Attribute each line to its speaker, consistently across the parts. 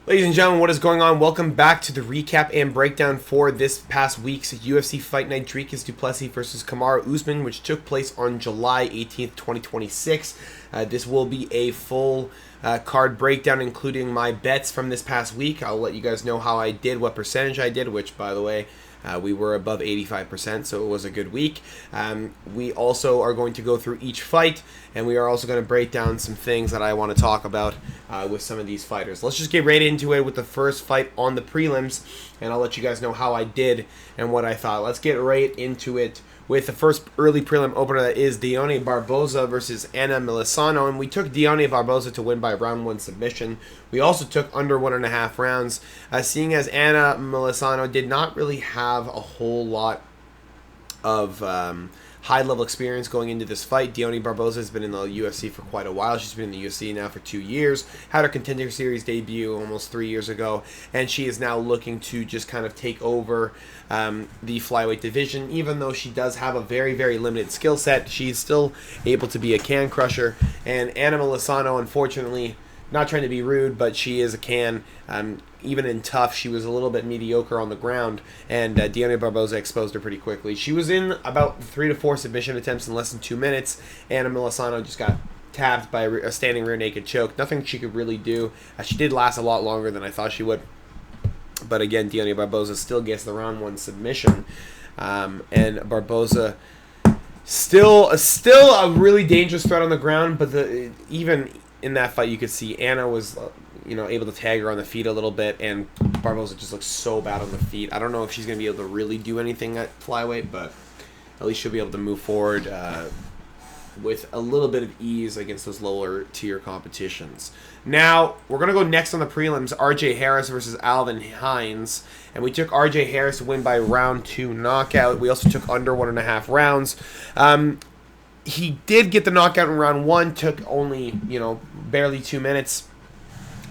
Speaker 1: Ladies and gentlemen, what is going on? Welcome back to the recap and breakdown for this past week's UFC Fight Night Dricus du Plessis versus Kamaru Usman, which took place on July 18th, 2026. This will be a full card breakdown, including my bets from this past week. I'll let you guys know how I did, what percentage I did, which, by the way, we were above 85%, so it was a good week. We also are going to go through each fight, and we are also going to break down some things that I want to talk about with some of these fighters. Let's just get right into it with the first fight on the prelims, and I'll let you guys know how I did and what I thought. Let's get right into it with the first early prelim opener, that is Deonna Barboza versus Anna Milesano, and we took Deonna Barboza to win by round 1 submission. We also took under 1.5 rounds, seeing as Anna Milesano did not really have a whole lot of high-level experience going into this fight. Deonna Barboza has been in the UFC for quite a while. She's been in the UFC now for 2 years, had her Contender Series debut almost 3 years ago, and she is now looking to just kind of take over the flyweight division. Even though she does have a very, very limited skill set, she's still able to be a can crusher, and Anna Milesano, unfortunately, not trying to be rude, but she is a can. Even in tough, she was a little bit mediocre on the ground, and Deonna Barboza exposed her pretty quickly. She was in about 3 to 4 submission attempts in less than 2 minutes. Anna Milesano just got tabbed by a standing rear naked choke. Nothing she could really do. She did last a lot longer than I thought she would. But again, Deonna Barboza still gets the round 1 submission. And Barboza still a really dangerous threat on the ground, but even in that fight, you could see Anna was, able to tag her on the feet a little bit, and Barboza just looks so bad on the feet. I don't know if she's going to be able to really do anything at flyweight, but at least she'll be able to move forward with a little bit of ease against those lower tier competitions. Now, we're going to go next on the prelims, RJ Harris versus Alvin Hines, and we took RJ Harris to win by round 2 knockout. We also took under 1.5 rounds. He did get the knockout in round 1, took only, barely 2 minutes.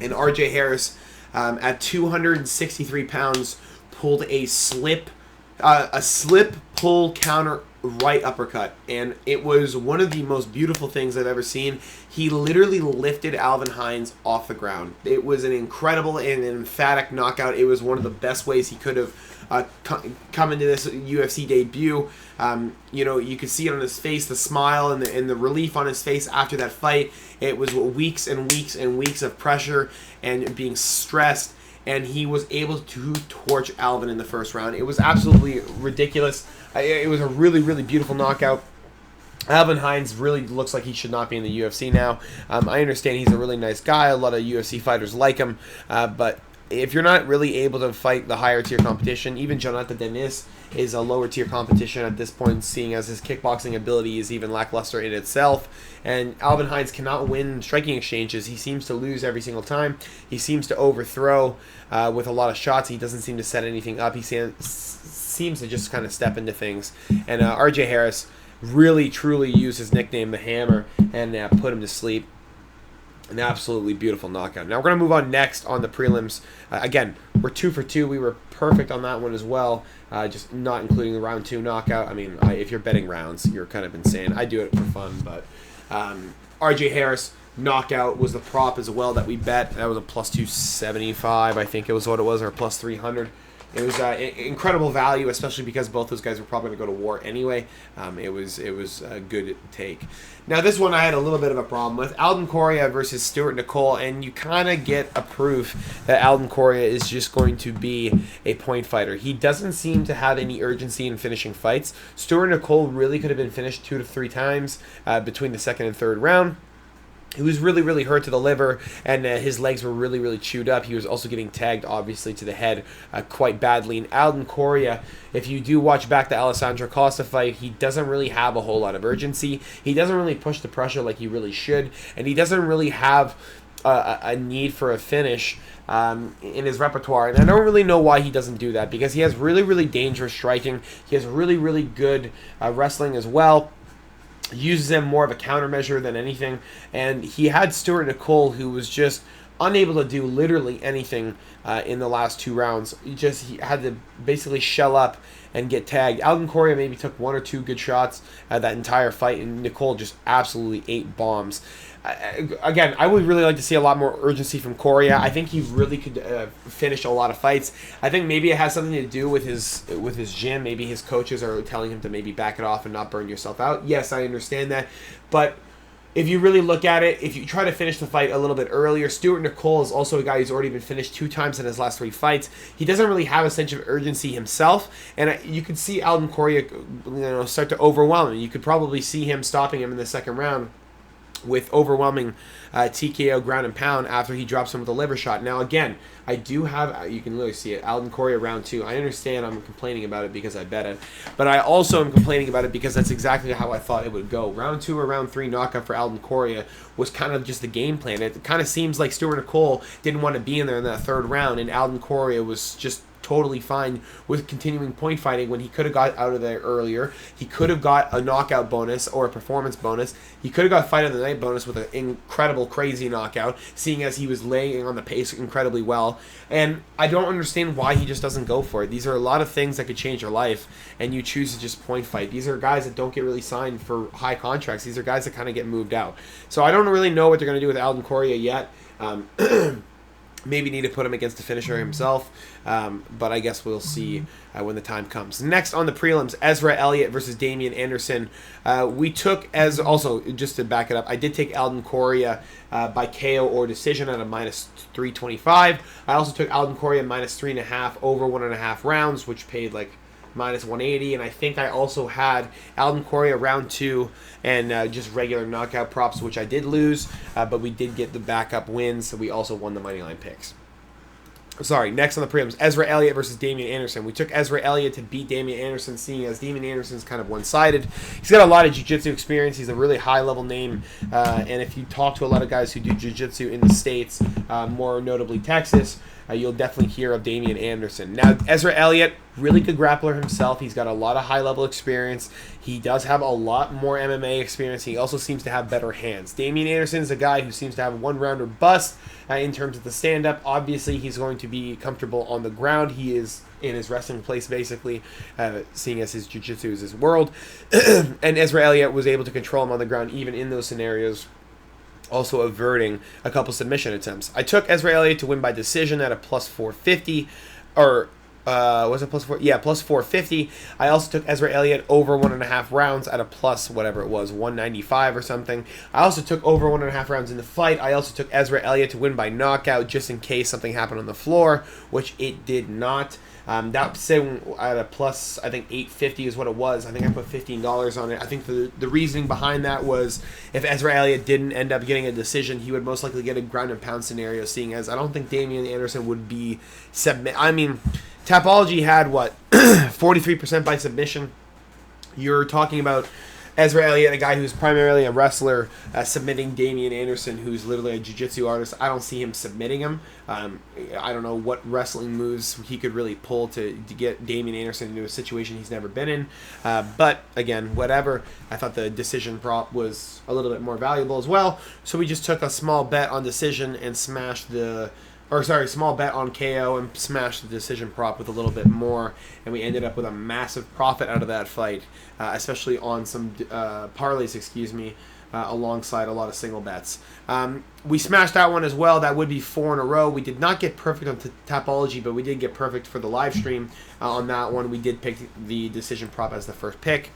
Speaker 1: And RJ Harris, at 263 pounds, pulled a slip pull counter right uppercut. And it was one of the most beautiful things I've ever seen. He literally lifted Alvin Hines off the ground. It was an incredible and an emphatic knockout. It was one of the best ways he could have come into this UFC debut. You could see it on his face, the smile and the relief on his face after that fight. It was weeks and weeks and weeks of pressure and being stressed, and he was able to torch Alvin in the first round. It was absolutely ridiculous. It was a really, really beautiful knockout. Alvin Hines really looks like he should not be in the UFC now. I understand he's a really nice guy. A lot of UFC fighters like him, but if you're not really able to fight the higher tier competition, even Jonathan Dennis is a lower tier competition at this point, seeing as his kickboxing ability is even lackluster in itself. And Alvin Hines cannot win striking exchanges. He seems to lose every single time. He seems to overthrow with a lot of shots. He doesn't seem to set anything up. He seems to just kind of step into things. And RJ Harris really, truly used his nickname, the Hammer, and put him to sleep. An absolutely beautiful knockout. Now we're going to move on next on the prelims. Again, we're 2 for 2. We were perfect on that one as well, just not including the round 2 knockout. I mean, if you're betting rounds, you're kind of insane. I do it for fun, but RJ Harris knockout was the prop as well that we bet. That was a plus 275, I think it was what it was, or plus 300. It was incredible value, especially because both those guys were probably going to go to war anyway. It was a good take. Now, this one I had a little bit of a problem with. Alden Correa versus Stuart Nicole, and you kind of get a proof that Alden Correa is just going to be a point fighter. He doesn't seem to have any urgency in finishing fights. Stuart Nicole really could have been finished 2 to 3 times between the second and third round. He was really, really hurt to the liver, and his legs were really, really chewed up. He was also getting tagged, obviously, to the head quite badly. And Alden Correa, if you do watch back the Alessandro Costa fight, he doesn't really have a whole lot of urgency. He doesn't really push the pressure like he really should, and he doesn't really have a need for a finish in his repertoire. And I don't really know why he doesn't do that, because he has really, really dangerous striking. He has really, really good wrestling as well. Uses them more of a countermeasure than anything, and he had Stuart Nicole, who was just unable to do literally anything in the last 2 rounds. He had to basically shell up and get tagged. Alden Correa maybe took 1 or 2 good shots that entire fight, and Nicole just absolutely ate bombs. Again, I would really like to see a lot more urgency from Correa. I think he really could finish a lot of fights. I think maybe it has something to do with his gym. Maybe his coaches are telling him to maybe back it off and not burn yourself out. Yes, I understand that. But if you really look at it, if you try to finish the fight a little bit earlier, Stuart Nicole is also a guy who's already been finished 2 times in his last 3 fights. He doesn't really have a sense of urgency himself, and you could see Alden Correa, start to overwhelm him. You could probably see him stopping him in the second round with overwhelming TKO ground and pound after he drops him with a liver shot. Now, again, I do have, you can literally see it, Alden Correa round 2. I understand I'm complaining about it because I bet it, but I also am complaining about it because that's exactly how I thought it would go. Round 2 or round 3 knockout for Alden Correa was kind of just the game plan. It kind of seems like Stuart Nicole didn't want to be in there in that 3rd round, and Alden Correa was just totally fine with continuing point fighting when he could have got out of there earlier. He could have got a knockout bonus or a performance bonus. He could have got fight of the night bonus with an incredible, crazy knockout, seeing as he was laying on the pace incredibly well. And I don't understand why he just doesn't go for it. These are a lot of things that could change your life, and you choose to just point fight. These are guys that don't get really signed for high contracts. These are guys that kind of get moved out. So I don't really know what they're going to do with Alden Correa yet. Maybe need to put him against the finisher himself, but I guess we'll see when the time comes. Next on the prelims, Ezra Elliott versus Damian Anderson. We took, as also, just to back it up, I did take Alden Correa by KO or decision at a -325. I also took Alden Correa -3.5 over 1.5 rounds, which paid like -180, and I think I also had Alden Correa round 2 and just regular knockout props, which I did lose, but we did get the backup wins, so we also won the money line picks. Sorry, next on the prelims, Ezra Elliott versus Damian Anderson. We took Ezra Elliott to beat Damian Anderson, seeing as Damian Anderson's kind of one-sided. He's got a lot of jiu-jitsu experience. He's a really high-level name, and if you talk to a lot of guys who do jiu-jitsu in the States, more notably Texas, you'll definitely hear of Damian Anderson. Now, Ezra Elliott, really good grappler himself. He's got a lot of high-level experience. He does have a lot more MMA experience. He also seems to have better hands. Damian Anderson is a guy who seems to have a one-rounder bust in terms of the stand-up. Obviously, he's going to be comfortable on the ground. He is in his resting place, basically, seeing as his jiu-jitsu is his world. And Ezra Elliott was able to control him on the ground even in those scenarios, also averting a couple submission attempts. I took Ezra Elliott to win by decision at a +450, or was it +4? Yeah, +450. I also took Ezra Elliott over 1.5 rounds at a plus whatever it was, 195 or something. I also took over 1.5 rounds in the fight. I also took Ezra Elliott to win by knockout just in case something happened on the floor, which it did not. That said, at a plus, I think 850 is what it was. I think I put $15 on it. I think the reasoning behind that was if Ezra Elliott didn't end up getting a decision, he would most likely get a ground and pound scenario, seeing as I don't think Damian Anderson would be I mean, Tapology had, 43% by submission. You're talking about Ezra Elliott, a guy who's primarily a wrestler, submitting Damian Anderson, who's literally a jiu-jitsu artist. I don't see him submitting him. I don't know what wrestling moves he could really pull to get Damian Anderson into a situation he's never been in. But, again, whatever. I thought the decision prop was a little bit more valuable as well. So we just took a small bet on decision and smashed small bet on KO and smashed the decision prop with a little bit more, and we ended up with a massive profit out of that fight, especially on some parlays, alongside a lot of single bets. We smashed that one as well. That would be 4 in a row. We did not get perfect on Tapology, but we did get perfect for the live stream on that one. We did pick the decision prop as the first pick,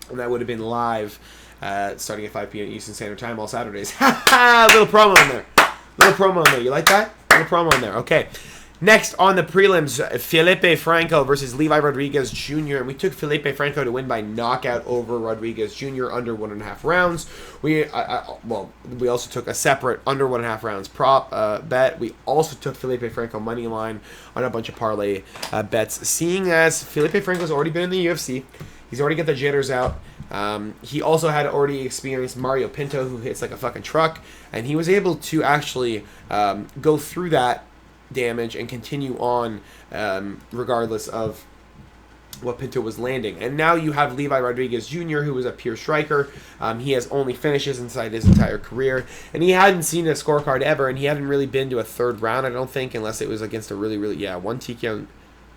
Speaker 1: and that would have been live starting at 5 p.m. Eastern Standard Time all Saturdays. Little promo in there. You like that? Little promo in there. Okay. Next on the prelims, Felipe Franco versus Levi Rodriguez Jr. And we took Felipe Franco to win by knockout over Rodriguez Jr. under 1.5 rounds. We also took a separate under 1.5 rounds prop bet. We also took Felipe Franco money line on a bunch of parlay bets. Seeing as Felipe Franco's already been in the UFC, he's already got the jitters out. He also had already experienced Mario Pinto, who hits like a fucking truck, and he was able to actually go through that damage and continue on regardless of what Pinto was landing. And now you have Levi Rodriguez Jr., who was a pure striker. He has only finishes inside his entire career. And he hadn't seen a scorecard ever, and he hadn't really been to a third round, I don't think, unless it was against a really, one TKO,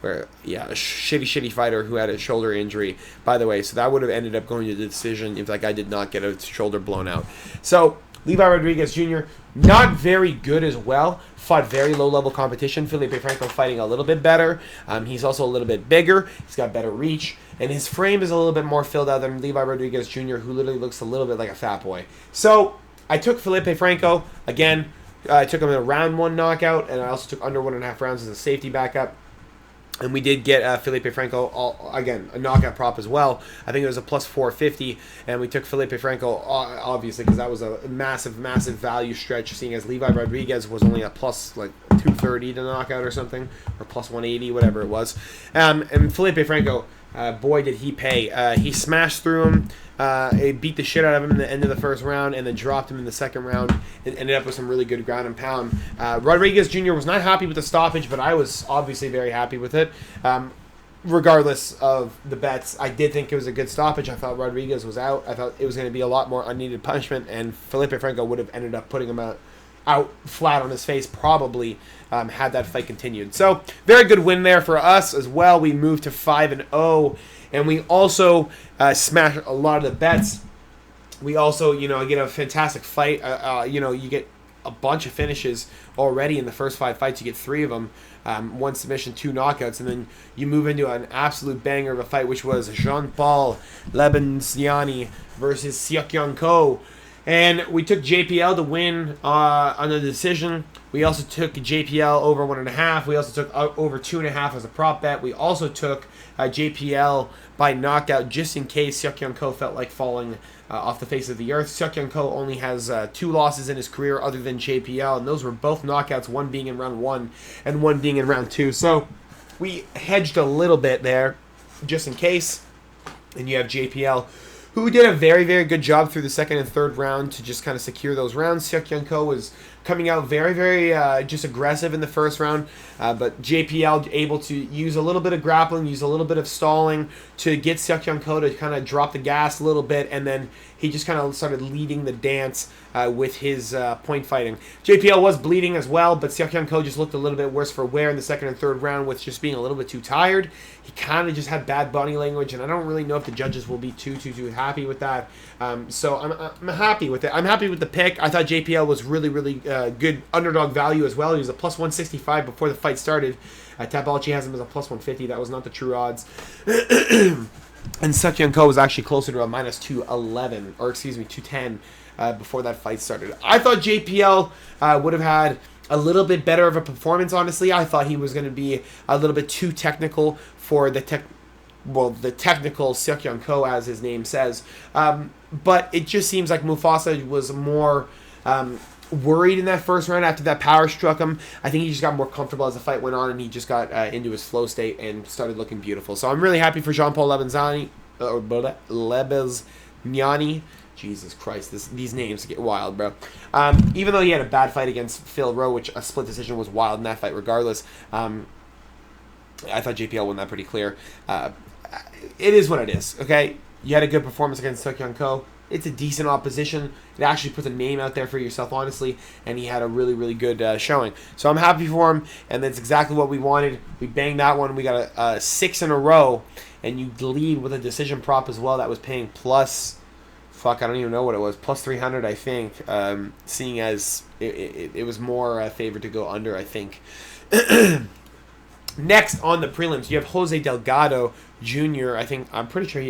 Speaker 1: where, a shitty fighter who had a shoulder injury, by the way. So that would have ended up going to the decision if that guy did not get a shoulder blown out. So Levi Rodriguez Jr., not very good as well. Fought very low-level competition. Felipe Franco fighting a little bit better. He's also a little bit bigger. He's got better reach. And his frame is a little bit more filled out than Levi Rodriguez Jr., who literally looks a little bit like a fat boy. So I took Felipe Franco. Again, I took him in a round 1 knockout, and I also took under 1.5 rounds as a safety backup. And we did get Felipe Franco, again, a knockout prop as well. I think it was a plus 450. And we took Felipe Franco, obviously, because that was a massive value stretch, seeing as Levi Rodriguez was only a plus, 230 to knockout or something, or plus 180, whatever it was. And Felipe Franco, boy, did he pay. He smashed through him. He beat the shit out of him in the end of the first round and then dropped him in the second round and ended up with some really good ground and pound. Rodriguez Jr. was not happy with the stoppage, but I was obviously very happy with it. Regardless of the bets, I did think it was a good stoppage. I thought Rodriguez was out. I thought it was going to be a lot more unneeded punishment, and Felipe Franco would have ended up putting him out flat on his face probably had that fight continued. So very good win there for us as well. We moved to 5-0. And we also smashed a lot of the bets. We also, get a fantastic fight. You get a bunch of finishes already in the first 5 fights. You get 3 of them, 1 submission, 2 knockouts, and then you move into an absolute banger of a fight, which was Jean-Paul Lebenziani versus Seok-Young Ko. And we took JPL to win on the decision. We also took JPL over 1.5. We also took over 2.5 as a prop bet. We also took JPL by knockout just in case Seok-Young Ko felt like falling off the face of the earth. Seok-Young Ko only has 2 losses in his career other than JPL, and those were both knockouts, one being in round 1 and one being in round 2. So we hedged a little bit there just in case. And you have JPL, who did a very, very good job through the second and third round to just kind of secure those rounds. Seok-Young Ko was coming out very, very just aggressive in the first round, but JPL able to use a little bit of grappling, use a little bit of stalling to get Seok-Young Ko to kind of drop the gas a little bit, and then he just kind of started leading the dance with his point fighting. JPL was bleeding as well, but Seok-Young Ko just looked a little bit worse for wear in the second and third round with just being a little bit too tired. He kind of just had bad body language, and I don't really know if the judges will be too happy with that. So I'm happy with it. I'm happy with the pick. I thought JPL was really, really good underdog value as well. He was a plus 165 before the fight started. Tapalchi has him as a plus 150. That was not the true odds. And Seok-Young Ko was actually closer to a minus 211, or excuse me, 210 before that fight started. I thought JPL would have had a little bit better of a performance, honestly. I thought he was going to be a little bit too technical for the technical Seok-Young Ko, as his name says. But it just seems like Mufasa was more worried in that first round after that power struck him. I think he just got more comfortable as the fight went on, and he just got into his flow state and started looking beautiful. So I'm really happy for Jean-Paul Lebenziani. Jesus Christ, these names get wild, bro. Even though he had a bad fight against Phil Rowe, which a split decision was wild in that fight regardless, I thought JPL won that pretty clear. It is what it is, okay? You had a good performance against Seok-Young Ko. It's a decent opposition. It actually puts a name out there for yourself, honestly, and he had a really, really good showing. So I'm happy for him, and that's exactly what we wanted. We banged that one. We got a 6 in a row, and you lead with a decision prop as well that was paying plus, I don't even know what it was, plus 300, I think, seeing as it was more favored to go under, I think. Next on the prelims, you have Jose Delgado Jr. I'm pretty sure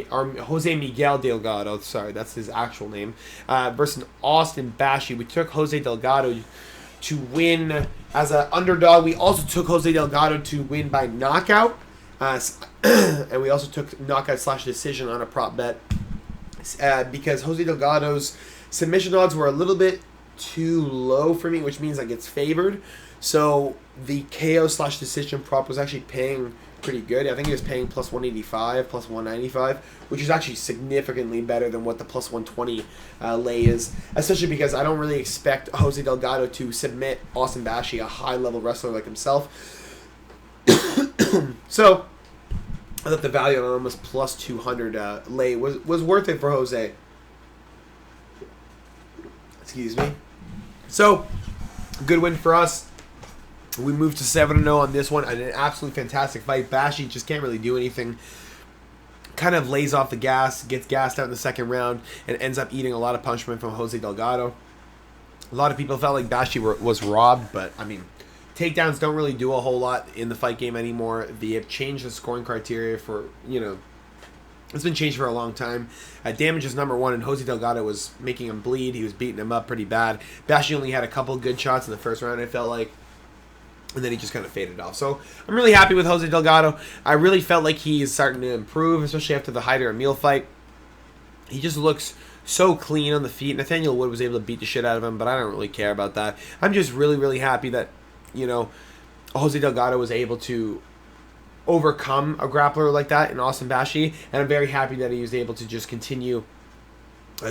Speaker 1: Jose Miguel Delgado, sorry, that's his actual name, versus Austin Bashi. We took Jose Delgado to win as an underdog. We also took Jose Delgado to win by knockout, and we also took knockout/decision on a prop bet because Jose Delgado's submission odds were a little bit too low for me, which means I gets favored. So the KO/decision prop was actually paying pretty good. I think he was paying plus 185, plus 195, which is actually significantly better than what the plus 120 lay is, especially because I don't really expect Jose Delgado to submit Austin Bashi, a high-level wrestler like himself. So I thought the value on almost plus 200 lay was worth it for Jose. Excuse me. So, good win for us. We moved to 7-0 on this one. An absolutely fantastic fight. Bashi just can't really do anything. Kind of lays off the gas, gets gassed out in the second round, and ends up eating a lot of punishment from Jose Delgado. A lot of people felt like Bashi was robbed, but, I mean, takedowns don't really do a whole lot in the fight game anymore. They have changed the scoring criteria for, it's been changed for a long time. Damage is number one, and Jose Delgado was making him bleed. He was beating him up pretty bad. Bashi only had a couple good shots in the first round, it felt like. And then he just kind of faded off. So I'm really happy with Jose Delgado. I really felt like he is starting to improve, especially after the Hyder Emil fight. He just looks so clean on the feet. Nathaniel Wood was able to beat the shit out of him, but I don't really care about that. I'm just really, really happy that, Jose Delgado was able to overcome a grappler like that in Austin Bashi. And I'm very happy that he was able to just continue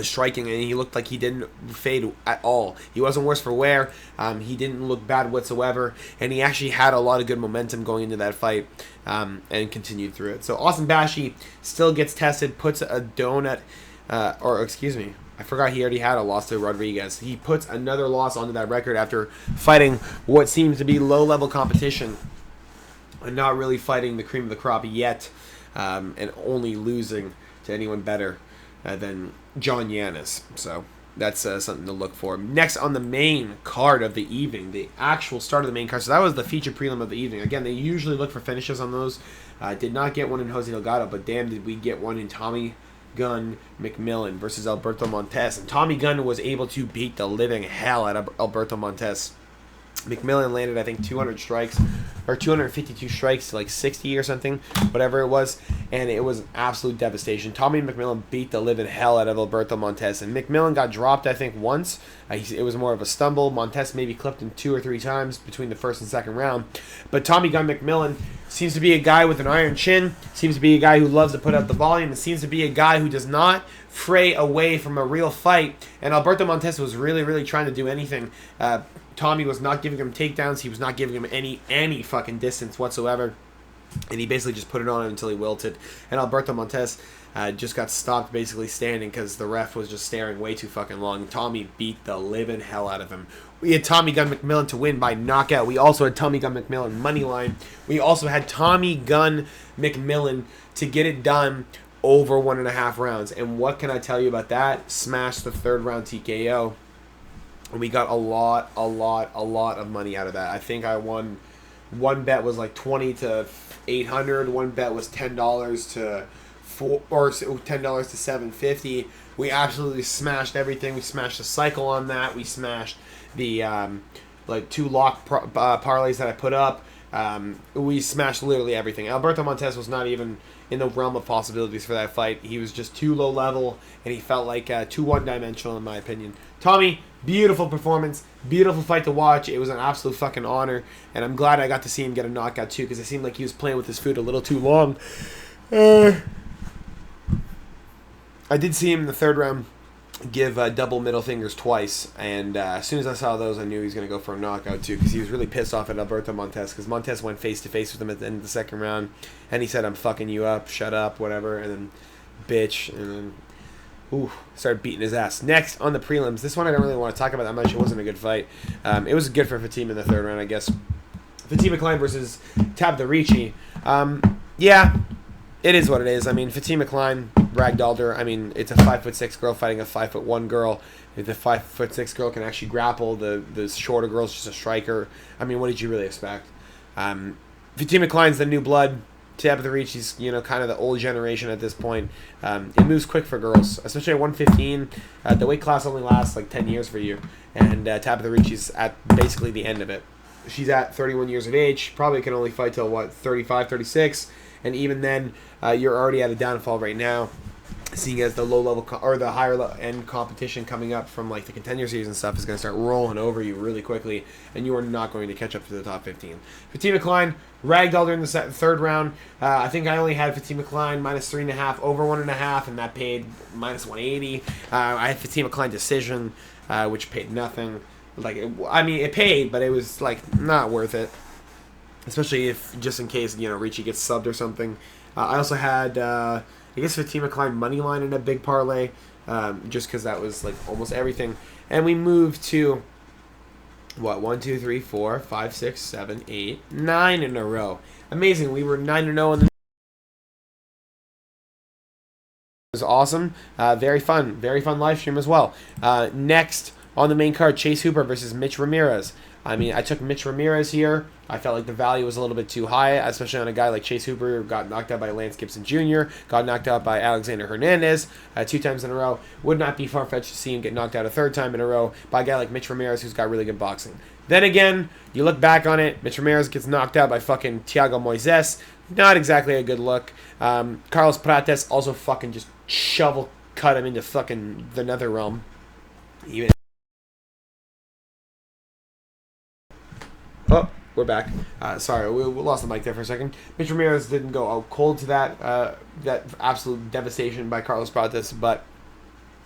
Speaker 1: striking, and he looked like he didn't fade at all. He wasn't worse for wear. He didn't look bad whatsoever, and he actually had a lot of good momentum going into that fight, and continued through it. So Austin Bashi still gets tested, puts a donut, I forgot he already had a loss to Rodriguez. He puts another loss onto that record after fighting what seems to be low-level competition and not really fighting the cream of the crop yet, and only losing to anyone better than John Yanis. So that's something to look for. Next on the main card of the evening, the actual start of the main card. So that was the feature prelim of the evening. Again, they usually look for finishes on those. Did not get one in Jose Delgado, but damn did we get one in Tommy Gun McMillan versus Alberto Montes. And Tommy Gun was able to beat the living hell out of Alberto Montes. McMillan landed, I think, 200 strikes, or 252 strikes to like 60 or something, whatever it was, and it was an absolute devastation. Tommy McMillan beat the living hell out of Alberto Montes, and McMillan got dropped, I think, once. It was more of a stumble. Montes maybe clipped him 2 or 3 times between the first and second round, but Tommy Gun McMillan seems to be a guy with an iron chin, seems to be a guy who loves to put out the volume, and seems to be a guy who does not fray away from a real fight, and Alberto Montes was really, really trying to do anything. Tommy was not giving him takedowns. He was not giving him any fucking distance whatsoever. And he basically just put it on him until he wilted. And Alberto Montes just got stopped basically standing because the ref was just staring way too fucking long. Tommy beat the living hell out of him. We had Tommy Gun McMillan to win by knockout. We also had Tommy Gun McMillan money line. We also had Tommy Gun McMillan to get it done over 1.5 rounds. And what can I tell you about that? Smashed the third round TKO. And we got a lot of money out of that. I think I won, one bet was like 20 to 800. One bet was $10 to $10 to 750. We absolutely smashed everything. We smashed the cycle on that. We smashed the like 2 lock parlays that I put up. We smashed literally everything. Alberto Montes was not even in the realm of possibilities for that fight. He was just too low level, and he felt like too one-dimensional in my opinion. Tommy, beautiful performance, beautiful fight to watch. It was an absolute fucking honor, and I'm glad I got to see him get a knockout too, because it seemed like he was playing with his food a little too long. I did see him in the third round give double middle fingers twice, and as soon as I saw those, I knew he was going to go for a knockout too, because he was really pissed off at Alberto Montes, because Montes went face-to-face with him at the end of the second round, and he said, "I'm fucking you up, shut up, whatever," and then, bitch, and then, started beating his ass. Next, on the prelims, this one I don't really want to talk about that much. It wasn't a good fight. It was good for Fatima in the third round, I guess. Fatima Klein versus Tabitha Ricci. Yeah, it is what it is. I mean, Fatima Klein ragdolled her. I mean, it's a 5'6" girl fighting a 5'1" girl. If the 5'6" girl can actually grapple, the shorter girl's just a striker. I mean, what did you really expect? Fatima Klein's the new blood. Tabitha Ricci's, kind of the old generation at this point. It moves quick for girls, especially at 115. The weight class only lasts like 10 years for you, and Tabitha Ricci's at basically the end of it. She's at 31 years of age, probably can only fight till, 35, 36, and even then, you're already at a downfall right now, seeing as the low-level or the higher-end competition coming up from, like, the Contender Series and stuff is going to start rolling over you really quickly, and you are not going to catch up to the top 15. Fatima Klein ragdolled her in the third round. I think I only had Fatima Klein minus 3.5, over 1.5, and that paid minus 180. I had Fatima Klein decision, which paid nothing. It paid, but it was, not worth it. Especially if, just in case, Ricci gets subbed or something. I also had, I guess, Fatima Klein money line in a big parlay, just because that was like almost everything. And we moved to what, 1, 2, 3, 4, 5, 6, 7, 8, 9 in a row. Amazing. We were 9-0 in the. It was awesome. Very fun live stream as well. Next on the main card, Chase Hooper versus Mitch Ramirez. I mean, I took Mitch Ramirez here. I felt like the value was a little bit too high, especially on a guy like Chase Hooper, who got knocked out by Lance Gibson Jr., got knocked out by Alexander Hernandez 2 times in a row. Would not be far-fetched to see him get knocked out a 3rd time in a row by a guy like Mitch Ramirez, who's got really good boxing. Then again, you look back on it, Mitch Ramirez gets knocked out by fucking Thiago Moises. Not exactly a good look. Carlos Prates also fucking just shovel cut him into fucking the nether realm. Even. Oh, we're back. Sorry, we lost the mic there for a second. Mitch Ramirez didn't go out cold to that that absolute devastation by Carlos Prates, but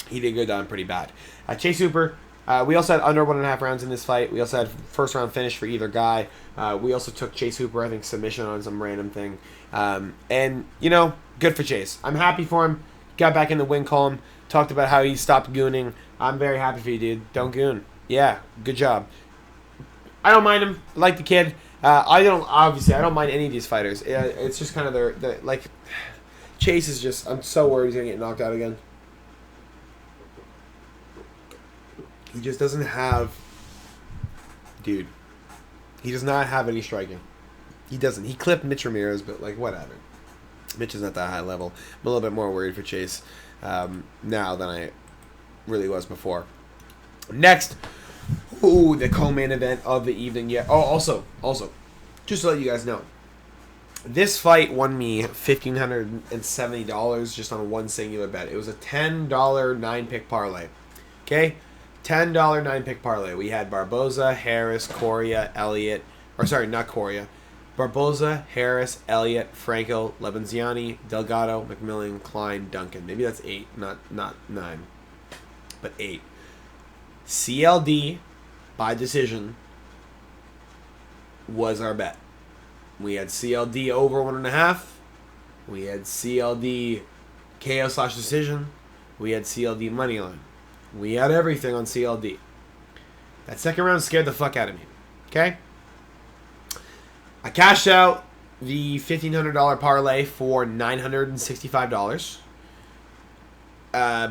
Speaker 1: he did go down pretty bad. Chase Hooper, we also had under 1.5 rounds in this fight. We also had first round finish for either guy. We also took Chase Hooper, I think, submission on some random thing. And, you know, good for Chase. I'm happy for him. Got back in the win column. Talked about how he stopped gooning. I'm very happy for you, dude. Don't goon. Yeah, good job. I don't mind him. I like the kid. I don't mind any of these fighters. It's just kind of their like, Chase is just, I'm so worried he's going to get knocked out again. He just doesn't have, dude, he does not have any striking. He doesn't. He clipped Mitch Ramirez, but like, whatever. Mitch is not that high level. I'm a little bit more worried for Chase now than I really was before. Next, the co-main event of the evening. Yeah. Oh, also, just to let you guys know, this fight won me $1,570 just on one singular bet. It was a $10 9-pick parlay. Okay, $10 9-pick parlay. We had Barboza, Harris, Correa, Elliott, or sorry, not Correa. Barboza, Harris, Elliott, Franco, Lebenziani, Delgado, McMillan, Klein, Duncan. Maybe that's 8, not 9, but 8. CLD by decision was our bet. We had CLD over 1.5. We had CLD KO/decision. We had CLD moneyline. We had everything on CLD. That second round scared the fuck out of me. Okay? I cashed out the $1,500 parlay for $965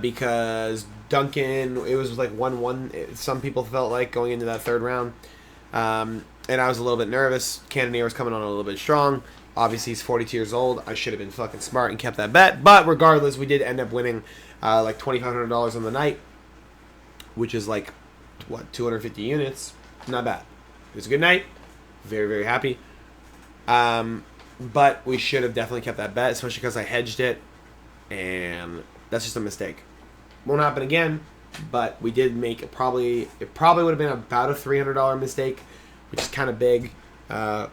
Speaker 1: because Duncan, it was like 1-1. Some people felt like going into that 3rd round. And I was a little bit nervous. Cannonier was coming on a little bit strong. Obviously, he's 42 years old. I should have been fucking smart and kept that bet. But regardless, we did end up winning like $2,500 on the night, which is like, what, 250 units? Not bad. It was a good night. Very, very happy. But we should have definitely kept that bet, especially because I hedged it. And that's just a mistake. Won't happen again. But we did make it probably would have been about a $300 mistake, which is kind of big. But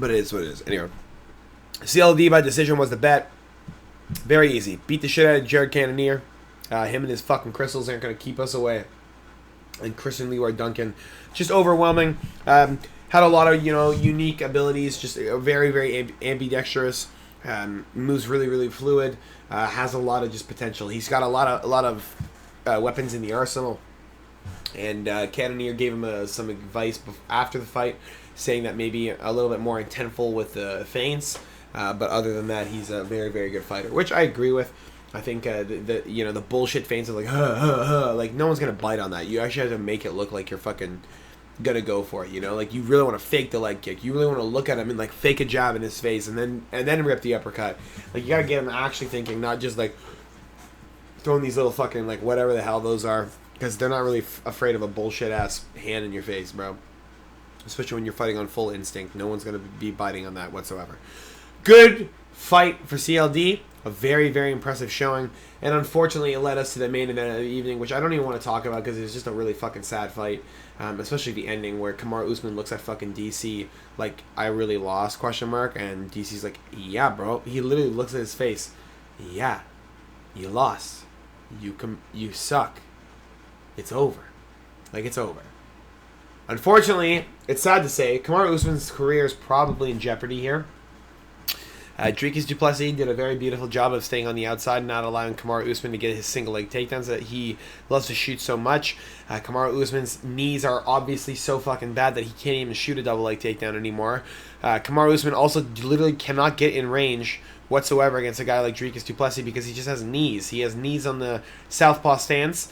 Speaker 1: it is what it is. Anyway, CLD by decision was the bet. Very easy. Beat the shit out of Jared Cannonier. Him and his fucking crystals aren't going to keep us away. And Christian Leroy Duncan, just overwhelming. Had a lot of, unique abilities. Just very, very ambidextrous. Moves really, really fluid. Has a lot of just potential. He's got a lot of weapons in the arsenal. And Cannonier gave him some advice after the fight, saying that maybe a little bit more intentful with the feints. But other than that, he's a very, very good fighter, which I agree with. I think the bullshit feints of like like no one's gonna bite on that. You actually have to make it look like you're fucking gonna go for it. Like you really want to fake the leg kick. You really want to look at him and like fake a jab in his face and then rip the uppercut. Like you gotta get him actually thinking, not just like throwing these little fucking like whatever the hell those are, because they're not really afraid of a bullshit ass hand in your face, bro. Especially when you're fighting on full instinct. No one's gonna be biting on that whatsoever. Good fight for CLD. A very, very impressive showing. And unfortunately, it led us to the main event of the evening, which I don't even want to talk about because it's just a really fucking sad fight. Especially the ending where Kamaru Usman looks at fucking DC like, I really lost, ? And DC's like, yeah, bro. He literally looks at his face. Yeah, you lost. You suck. It's over. Like, it's over. Unfortunately, it's sad to say, Kamaru Usman's career is probably in jeopardy here. Dricus du Plessis did a very beautiful job of staying on the outside and not allowing Kamaru Usman to get his single leg takedowns that he loves to shoot so much. Kamaru Usman's knees are obviously so fucking bad that he can't even shoot a double leg takedown anymore. Kamaru Usman also literally cannot get in range whatsoever against a guy like Dricus du Plessis because he just has knees. He has knees on the southpaw stance,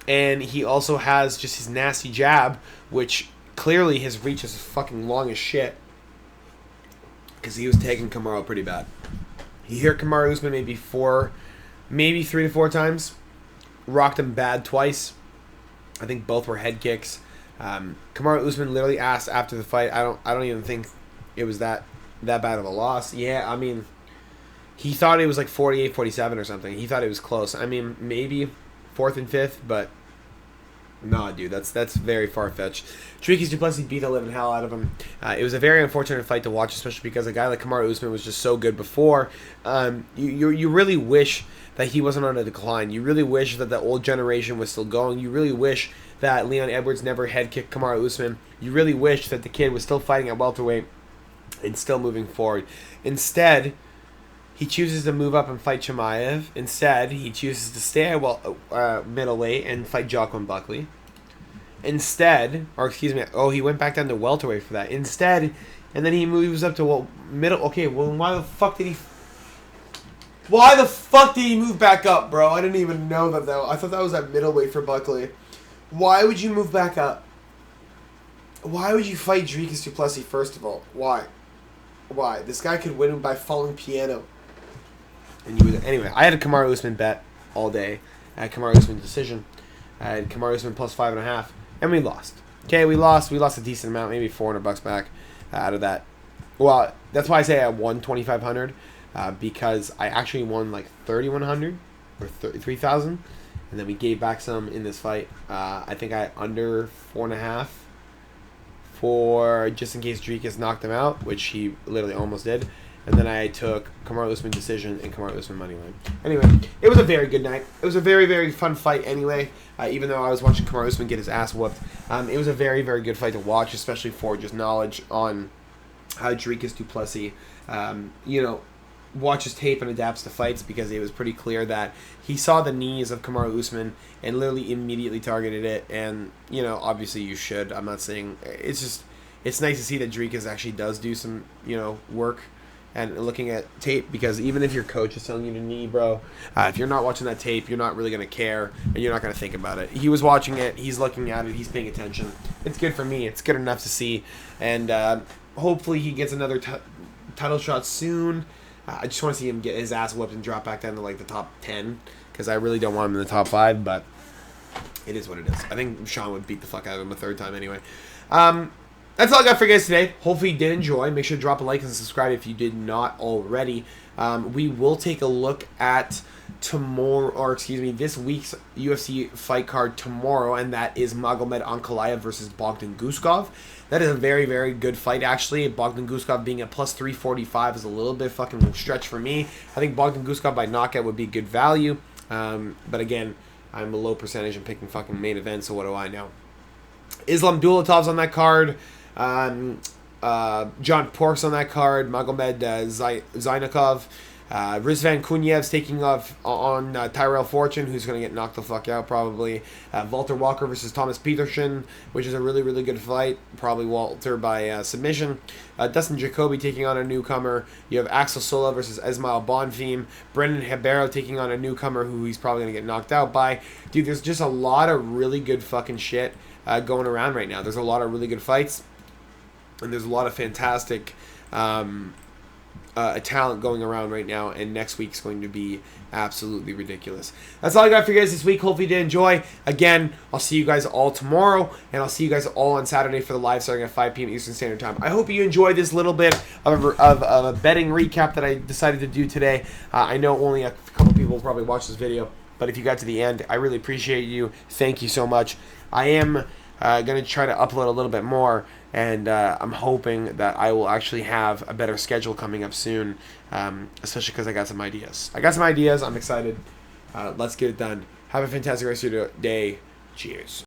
Speaker 1: and he also has just his nasty jab, which clearly his reach is fucking long as shit because he was taking Kamaru pretty bad. He hit Kamaru Usman maybe 3 to 4 times. Rocked him bad twice. I think both were head kicks. Kamaru Usman literally asked after the fight, I don't even think it was that bad of a loss. Yeah, I mean, he thought it was like 48-47 or something. He thought it was close. I mean, maybe 4th and 5th, but nah, dude, that's very far-fetched. Dricus du Plessis beat the living hell out of him. It was a very unfortunate fight to watch, especially because a guy like Kamaru Usman was just so good before. You really wish that he wasn't on a decline. You really wish that the old generation was still going. You really wish that Leon Edwards never head-kicked Kamaru Usman. You really wish that the kid was still fighting at welterweight and still moving forward. Instead, he chooses to move up and fight Chimaev. Instead, he chooses to stay at middleweight and fight Joaquin Buckley. Instead, he went back down to welterweight for that. Instead, and then he moves up to middle. Okay, well, why the fuck did he move back up, bro? I didn't even know that, though. I thought that was at middleweight for Buckley. Why would you move back up? Why would you fight Dricus du Plessis, first of all? Why? This guy could win by falling piano. Anyway, I had a Kamaru Usman bet all day. I had Kamaru Usman decision. I had Kamaru Usman plus 5.5, and we lost. Okay, we lost a decent amount, maybe $400 back out of that. Well, that's why I say I won 2,500 because I actually won like 3,100 or 3,000, and then we gave back some in this fight. I think I under 4.5 for just in case Dricus knocked him out, which he literally almost did. And then I took Kamaru Usman decision and Kamaru Usman money line. Anyway, it was a very good night. It was a very, very fun fight anyway, even though I was watching Kamaru Usman get his ass whooped. It was a very, very good fight to watch, especially for just knowledge on how Dricus du Plessis, watches tape and adapts to fights, because it was pretty clear that he saw the knees of Kamaru Usman and literally immediately targeted it. And, obviously you should. I'm not saying... It's nice to see that Dricus actually does do some, work and looking at tape, because even if your coach is telling you to knee, bro, if you're not watching that tape, you're not really going to care, and you're not going to think about it. He was watching it, he's looking at it, he's paying attention. It's good for me. It's good enough to see, and hopefully he gets another title shot soon. I just want to see him get his ass whipped and drop back down to like the top 10, because I really don't want him in the top 5, but it is what it is. I think Sean would beat the fuck out of him a third time anyway. That's all I got for you guys today. Hopefully you did enjoy. Make sure to drop a like and subscribe if you did not already. We will take a look at this week's UFC fight card tomorrow, and that is Magomed Ankalaev versus Bogdan Guskov. That is a very, very good fight, actually. Bogdan Guskov being at plus 345 is a little bit fucking stretch for me. I think Bogdan Guskov by knockout would be good value. But again, I'm a low percentage and picking fucking main event, so what do I know? Islam Dulatov's on that card. John Pork's on that card. Magomed Zainakov. Rizvan Kunyev's taking off on Tyrell Fortune, who's going to get knocked the fuck out probably. Walter Walker versus Thomas Peterson, which is a really, really good fight. Probably Walter by submission. Dustin Jacoby taking on a newcomer. You have Axel Sola versus Esmail Bonfim. Brendan Hebero taking on a newcomer who he's probably going to get knocked out by. Dude, there's just a lot of really good fucking shit going around right now. There's a lot of really good fights. And there's a lot of fantastic talent going around right now, and next week's going to be absolutely ridiculous. That's all I got for you guys this week. Hopefully you did enjoy. Again, I'll see you guys all tomorrow, and I'll see you guys all on Saturday for the live starting at 5 p.m. Eastern Standard Time. I hope you enjoyed this little bit of a betting recap that I decided to do today. I know only a couple people will probably watch this video, but if you got to the end, I really appreciate you. Thank you so much. I am going to try to upload a little bit more, and I'm hoping that I will actually have a better schedule coming up soon, especially because I got some ideas. I'm excited. Let's get it done. Have a fantastic rest of your day. Cheers.